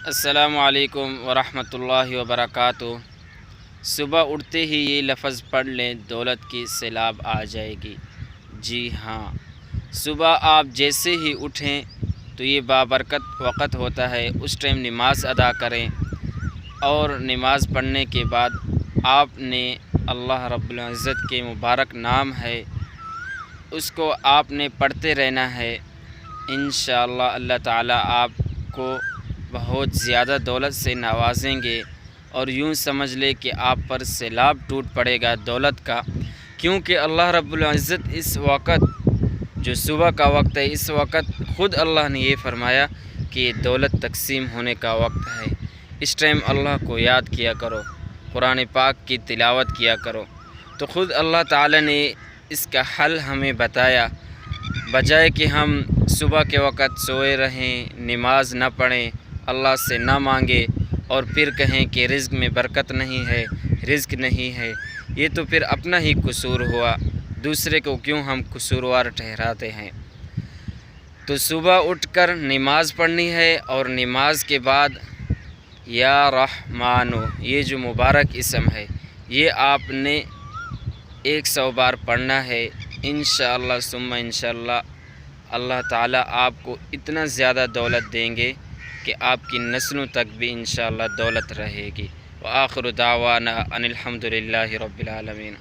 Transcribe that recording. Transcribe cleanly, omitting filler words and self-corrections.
السلام علیکم ورحمۃ اللہ وبرکاتہ۔ صبح اٹھتے ہی یہ لفظ پڑھ لیں، دولت کی سیلاب آ جائے گی۔ جی ہاں، صبح آپ جیسے ہی اٹھیں تو یہ بابرکت وقت ہوتا ہے، اس ٹائم نماز ادا کریں، اور نماز پڑھنے کے بعد آپ نے اللہ رب العزت کے مبارک نام ہے اس کو آپ نے پڑھتے رہنا ہے۔ انشاءاللہ اللہ تعالیٰ آپ کو بہت زیادہ دولت سے نوازیں گے، اور یوں سمجھ لے کہ آپ پر سیلاب ٹوٹ پڑے گا دولت کا، کیونکہ اللہ رب العزت اس وقت جو صبح کا وقت ہے، اس وقت خود اللہ نے یہ فرمایا کہ یہ دولت تقسیم ہونے کا وقت ہے۔ اس ٹائم اللہ کو یاد کیا کرو، قرآن پاک کی تلاوت کیا کرو، تو خود اللہ تعالی نے اس کا حل ہمیں بتایا، بجائے کہ ہم صبح کے وقت سوئے رہیں، نماز نہ پڑھیں، اللہ سے نہ مانگے، اور پھر کہیں کہ رزق میں برکت نہیں ہے، رزق نہیں ہے۔ یہ تو پھر اپنا ہی قصور ہوا، دوسرے کو کیوں ہم قصوروار ٹھہراتے ہیں۔ تو صبح اٹھ کر نماز پڑھنی ہے، اور نماز کے بعد یا رحمانو یہ جو مبارک اسم ہے یہ آپ نے 100 بار پڑھنا ہے۔ انشاءاللہ ثم انشاءاللہ اللہ تعالیٰ آپ کو اتنا زیادہ دولت دیں گے کہ آپ کی نسلوں تک بھی انشاءاللہ دولت رہے گی۔ وآخر دعوانا ان الحمد للہ رب العالمین۔